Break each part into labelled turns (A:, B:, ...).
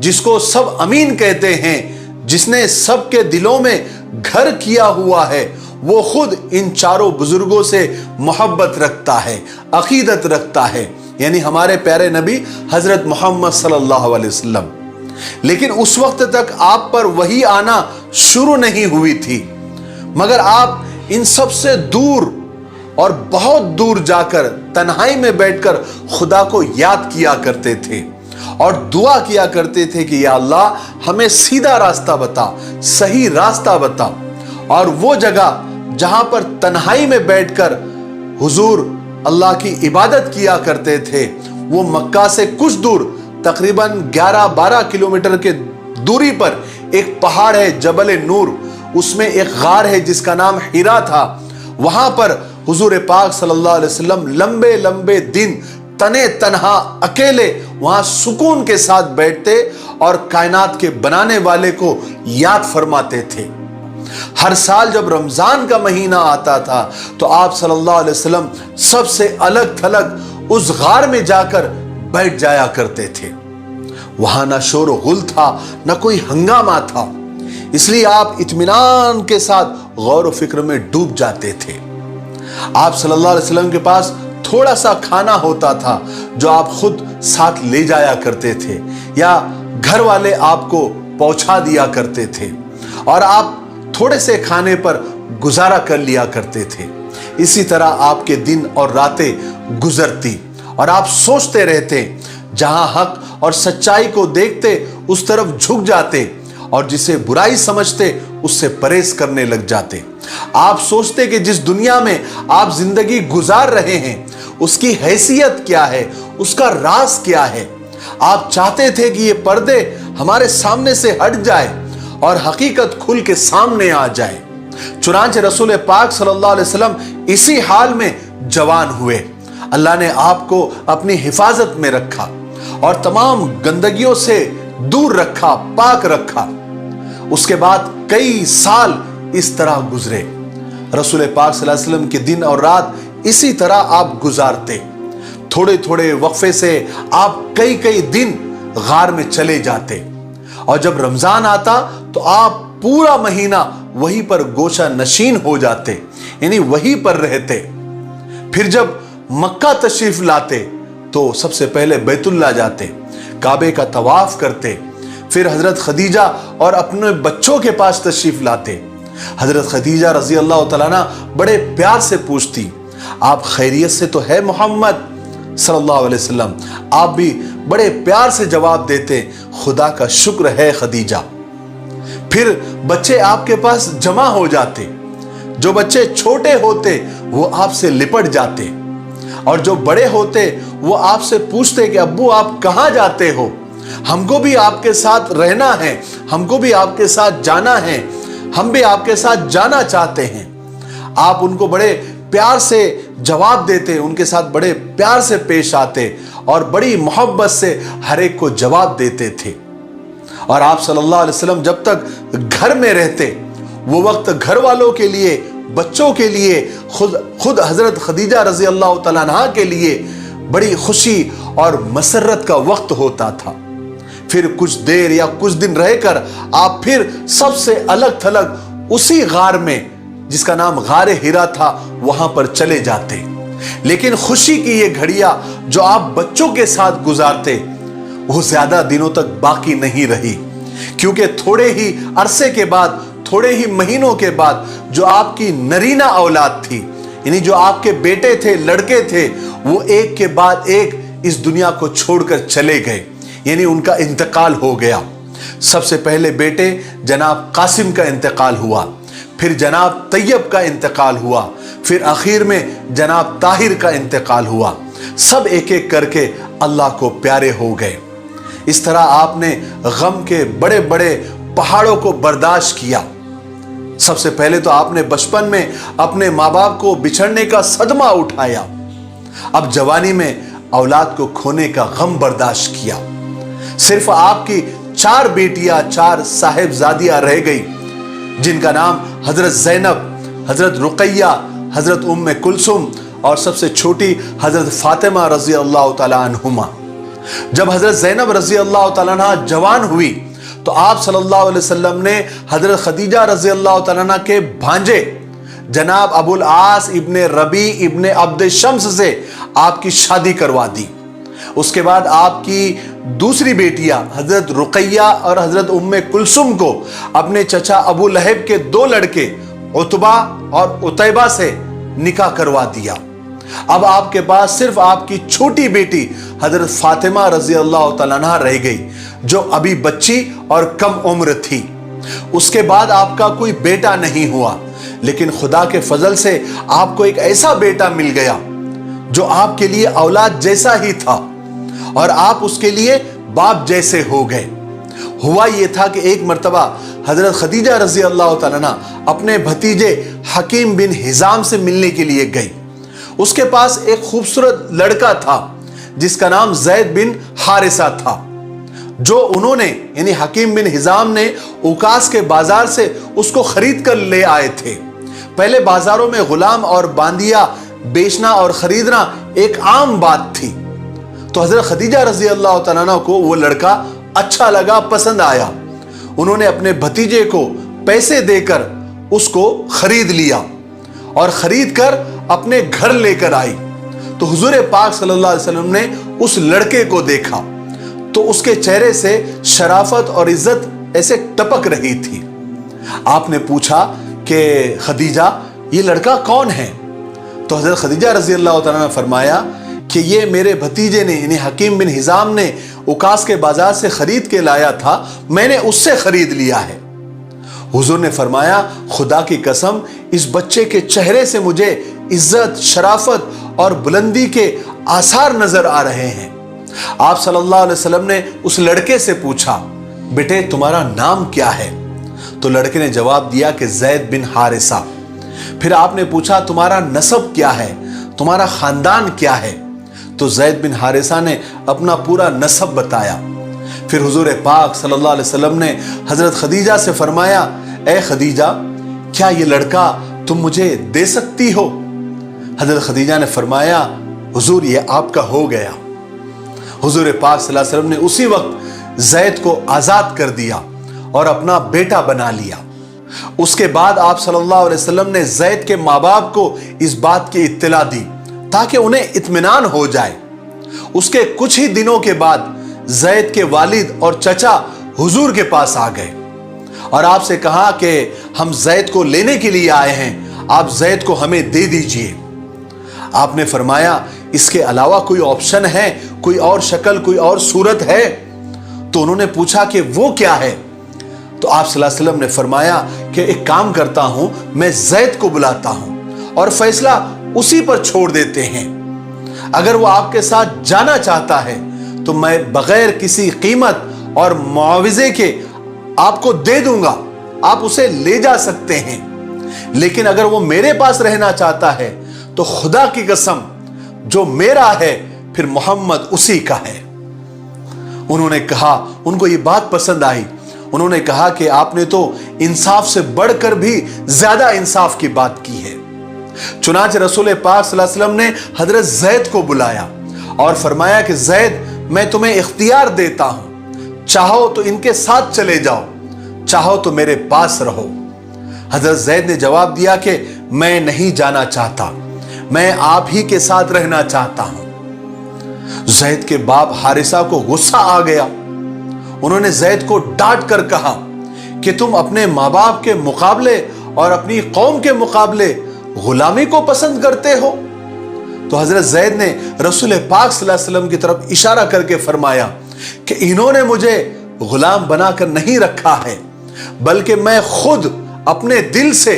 A: جس کو سب امین کہتے ہیں، جس نے سب کے دلوں میں گھر کیا ہوا ہے، وہ خود ان چاروں بزرگوں سے محبت رکھتا ہے، عقیدت رکھتا ہے، یعنی ہمارے پیارے نبی حضرت محمد صلی اللہ علیہ وسلم۔ لیکن اس وقت تک آپ پر وحی آنا شروع نہیں ہوئی تھی، مگر آپ ان سب سے دور اور بہت دور جا کر تنہائی میں بیٹھ کر خدا کو یاد کیا کرتے تھے اور دعا کیا کرتے تھے کہ یا اللہ ہمیں سیدھا راستہ بتا، صحیح راستہ بتا۔ اور وہ جگہ جہاں پر تنہائی میں بیٹھ کر حضور اللہ کی عبادت کیا کرتے تھے، وہ مکہ سے کچھ دور تقریباً 11-12 کلومیٹر کے دوری پر ایک پہاڑ ہے جبل نور، اس میں ایک غار ہے جس کا نام حرا تھا۔ وہاں پر حضور پاک صلی اللہ علیہ وسلم لمبے لمبے دن تنے تنہا اکیلے وہاں سکون کے ساتھ بیٹھتے اور کائنات کے بنانے والے کو یاد فرماتے تھے۔ ہر سال جب رمضان کا مہینہ آتا تھا تو آپ صلی اللہ علیہ وسلم سب سے الگ تھلگ اس غار میں جا کر بیٹھ جایا کرتے تھے۔ وہاں نہ شور و غل تھا، نہ کوئی ہنگامہ تھا، اس لیے آپ اطمینان کے ساتھ غور و فکر میں ڈوب جاتے تھے۔ آپ صلی اللہ علیہ وسلم کے پاس تھوڑا سا کھانا ہوتا تھا جو آپ خود ساتھ لے جایا کرتے تھے، یا گھر والے آپ کو پہنچا دیا کرتے تھے، اور آپ تھوڑے سے کھانے پر گزارا کر لیا کرتے تھے۔ اسی طرح آپ کے دن اور راتیں گزرتی اور آپ سوچتے رہتے، جہاں حق اور سچائی کو دیکھتے اس طرف جھک جاتے اور جسے برائی سمجھتے اس سے پرہیز کرنے لگ جاتے۔ آپ سوچتے کہ جس دنیا میں آپ زندگی گزار رہے ہیں اس کی حیثیت کیا ہے، اس کا راز کیا ہے۔ آپ چاہتے تھے کہ یہ پردے ہمارے سامنے سے ہٹ جائے اور حقیقت کھل کے سامنے آ جائے۔ چنانچہ رسول پاک صلی اللہ علیہ وسلم اسی حال میں جوان ہوئے۔ اللہ نے آپ کو اپنی حفاظت میں رکھا اور تمام گندگیوں سے دور رکھا، پاک رکھا۔ اس کے بعد کئی سال اس طرح گزرے۔ رسول پاک صلی اللہ علیہ وسلم کے دن اور رات اسی طرح آپ گزارتے۔ تھوڑے تھوڑے وقفے سے آپ کئی دن غار میں چلے جاتے، اور جب رمضان آتا تو آپ پورا مہینہ وہیں پر گوشہ نشین ہو جاتے، یعنی وہیں پر رہتے۔ پھر جب مکہ تشریف لاتے تو سب سے پہلے بیت اللہ جاتے، کعبے کا طواف کرتے، پھر حضرت خدیجہ اور اپنے بچوں کے پاس تشریف لاتے۔ حضرت خدیجہ رضی اللہ تعالیٰ عنہ بڑے پیار سے پوچھتی، آپ خیریت سے تو ہے محمد صلی اللہ علیہ وسلم؟ آپ بھی بڑے پیار سے جواب دیتے، خدا کا شکر ہے خدیجہ۔ پھر بچے آپ کے پاس جمع ہو جاتے، جو بچے چھوٹے ہوتے وہ آپ سے لپٹ جاتے، اور جو بڑے ہوتے وہ آپ سے پوچھتے کہ ابو آپ کہاں جاتے ہو؟ ہم کو بھی آپ کے ساتھ رہنا ہے، ہم کو بھی آپ کے ساتھ جانا ہے، ہم بھی آپ کے ساتھ جانا چاہتے ہیں۔ آپ ان کو بڑے پیار سے جواب دیتے، ان کے ساتھ بڑے پیار سے پیش آتے اور بڑی محبت سے ہر ایک کو جواب دیتے تھے۔ اور آپ صلی اللہ علیہ وسلم جب تک گھر میں رہتے، وہ وقت گھر والوں کے لیے، بچوں کے لیے، خود حضرت خدیجہ رضی اللہ تعالیٰ عنہ کے لیے بڑی خوشی اور مسرت کا وقت ہوتا تھا۔ پھر کچھ دیر یا کچھ دن رہ کر آپ پھر سب سے الگ تھلگ اسی غار میں، جس کا نام غار حرا تھا، وہاں پر چلے جاتے۔ لیکن خوشی کی یہ گھڑیاں جو آپ بچوں کے ساتھ گزارتے وہ زیادہ دنوں تک باقی نہیں رہی، کیونکہ تھوڑے ہی عرصے کے بعد، تھوڑے ہی مہینوں کے بعد جو آپ کی نرینہ اولاد تھی، یعنی جو آپ کے بیٹے تھے، لڑکے تھے، وہ ایک کے بعد ایک اس دنیا کو چھوڑ کر چلے گئے، یعنی ان کا انتقال ہو گیا۔ سب سے پہلے بیٹے جناب قاسم کا انتقال ہوا، پھر جناب طیب کا انتقال ہوا، پھر آخر میں جناب طاہر کا انتقال ہوا۔ سب ایک ایک کر کے اللہ کو پیارے ہو گئے۔ اس طرح آپ نے غم کے بڑے بڑے پہاڑوں کو برداشت کیا۔ سب سے پہلے تو آپ نے بچپن میں اپنے ماں باپ کو بچھڑنے کا صدمہ اٹھایا، اب جوانی میں اولاد کو کھونے کا غم برداشت کیا۔ صرف آپ کی 4 بیٹیاں، 4 صاحبزادیاں رہ گئی، جن کا نام حضرت زینب، حضرت رقیہ، حضرت کلثوم اور سب سے چھوٹی حضرت فاطمہ رضی اللہ تعالی عنہما۔ جب حضرت زینب رضی اللہ تعالیٰ عنہ جوان ہوئی تو آپ صلی اللہ علیہ وسلم نے حضرت خدیجہ رضی اللہ تعالیٰ عنہ کے بھانجے جناب ابو العاص ابن ربیع ابن عبد شمس سے آپ کی شادی کروا دی۔ اس کے بعد آپ کی دوسری بیٹیاں حضرت رقیہ اور حضرت ام کلثوم کو اپنے چچا ابو لہب کے 2 لڑکے عتبہ اور عتیبہ سے نکاح کروا دیا۔ اب آپ کے پاس صرف آپ کی چھوٹی بیٹی حضرت فاطمہ رضی اللہ تعالیٰ عنہ رہ گئی، جو ابھی بچی اور کم عمر تھی۔ اس کے بعد آپ کا کوئی بیٹا نہیں ہوا، لیکن خدا کے فضل سے آپ کو ایک ایسا بیٹا مل گیا جو آپ کے لیے اولاد جیسا ہی تھا اور آپ اس کے لیے باپ جیسے ہو گئے۔ ہوا یہ تھا کہ ایک مرتبہ حضرت خدیجہ رضی اللہ تعالیٰ عنہ اپنے بھتیجے حکیم بن حزام سے ملنے کے لیے گئی۔ اس کے پاس ایک خوبصورت لڑکا تھا جس کا نام زید بن حارثہ تھا، جو انہوں نے یعنی حکیم بن حزام نے اوکاس کے بازار سے اس کو خرید کر لے آئے تھے۔ پہلے بازاروں میں غلام اور باندیا بیچنا اور خریدنا ایک عام بات تھی، تو حضرت خدیجہ رضی اللہ تعالیٰ عنہ کو وہ لڑکا اچھا لگا، پسند آیا۔ انہوں نے اپنے بھتیجے کو پیسے دے کر اس کو خرید لیا اور خرید کر اپنے گھر لے کر آئی۔ تو حضور پاک صلی اللہ علیہ وسلم نے اس لڑکے کو دیکھا تو اس کے چہرے سے شرافت اور عزت ایسے ٹپک رہی تھی۔ آپ نے پوچھا کہ خدیجہ یہ لڑکا کون ہے؟ تو حضرت خدیجہ رضی اللہ تعالیٰ نے فرمایا کہ یہ میرے بھتیجے نے یعنی حکیم بن حزام نے اوکاس کے بازار سے خرید کے لایا تھا، میں نے اس سے خرید لیا ہے۔ حضور نے فرمایا خدا کی قسم اس بچے کے چہرے سے مجھے عزت، شرافت اور بلندی کے آثار نظر آ رہے ہیں۔ آپ صلی اللہ علیہ وسلم نے اس لڑکے سے پوچھا بیٹے تمہارا نام کیا ہے؟ تو لڑکے نے جواب دیا کہ زید بن حارثہ۔ پھر آپ نے پوچھا تمہارا نسب کیا ہے، تمہارا خاندان کیا ہے؟ تو زید بن حارثہ نے اپنا پورا نسب بتایا۔ پھر حضور پاک صلی اللہ علیہ وسلم نے حضرت خدیجہ سے فرمایا اے خدیجہ کیا یہ لڑکا تم مجھے دے سکتی ہو؟ حضرت خدیجہ نے فرمایا حضور یہ آپ کا ہو گیا۔ حضور پاک صلی اللہ علیہ وسلم نے اسی وقت زید کو آزاد کر دیا اور اپنا بیٹا بنا لیا۔ اس کے بعد آپ صلی اللہ علیہ وسلم نے زید کے ماں باپ کو اس بات کی اطلاع دی تاکہ انہیں اطمینان ہو جائے۔ اس کے کچھ ہی دنوں کے بعد زید کے والد اور چچا حضور کے پاس آ گئے اور آپ سے کہا کہ ہم زید کو لینے کے لیے آئے ہیں، آپ زید کو ہمیں دے دیجئے۔ آپ نے فرمایا اس کے علاوہ کوئی آپشن ہے، کوئی اور شکل، کوئی اور صورت ہے؟ تو انہوں نے پوچھا کہ وہ کیا ہے؟ تو آپ صلی اللہ علیہ وسلم نے فرمایا کہ ایک کام کرتا ہوں میں زید کو بلاتا ہوں اور فیصلہ اسی پر چھوڑ دیتے ہیں، اگر وہ آپ کے ساتھ جانا چاہتا ہے تو میں بغیر کسی قیمت اور معاوضے کے آپ کو دے دوں گا، آپ اسے لے جا سکتے ہیں، لیکن اگر وہ میرے پاس رہنا چاہتا ہے تو خدا کی قسم جو میرا ہے پھر محمد اسی کا ہے۔ انہوں نے کہا ان کو یہ بات پسند آئی، انہوں نے کہا کہ آپ نے تو انصاف سے بڑھ کر بھی زیادہ انصاف کی بات کی ہے۔ چنانچہ رسول پاک صلی اللہ علیہ وسلم نے حضرت زید کو بلایا اور فرمایا کہ زید میں تمہیں اختیار دیتا ہوں، چاہو تو ان کے ساتھ چلے جاؤ، چاہو تو میرے پاس رہو۔ حضرت زید نے جواب دیا کہ میں نہیں جانا چاہتا، میں آپ ہی کے ساتھ رہنا چاہتا ہوں۔ زید کے باپ حارثہ کو غصہ آ گیا، انہوں نے زید کو ڈانٹ کر کہا کہ تم اپنے ماں باپ کے مقابلے اور اپنی قوم کے مقابلے غلامی کو پسند کرتے ہو؟ تو حضرت زید نے رسول پاک صلی اللہ علیہ وسلم کی طرف اشارہ کر کے فرمایا کہ انہوں نے مجھے غلام بنا کر نہیں رکھا ہے، بلکہ میں خود اپنے دل سے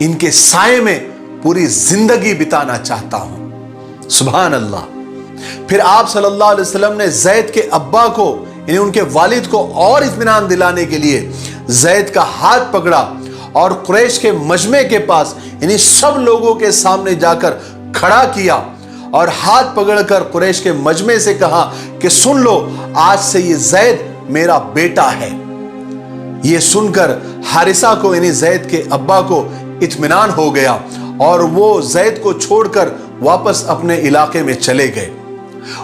A: ان کے سائے میں پوری زندگی بتانا چاہتا ہوں۔ سبحان اللہ۔ پھر آپ صلی اللہ علیہ وسلم نے زید کے ابا کو یعنی ان کے والد کو اور اطمینان دلانے کے لیے زید کا ہاتھ پکڑا اور قریش کے مجمع کے پاس یعنی سب لوگوں کے سامنے جا کر کھڑا کیا اور ہاتھ پکڑ کر قریش کے مجمع سے کہا کہ سن لو آج سے یہ زید میرا بیٹا ہے۔ یہ سن کر حارثہ کو یعنی زید کے ابا کو اطمینان ہو گیا اور وہ زید کو چھوڑ کر واپس اپنے علاقے میں چلے گئے۔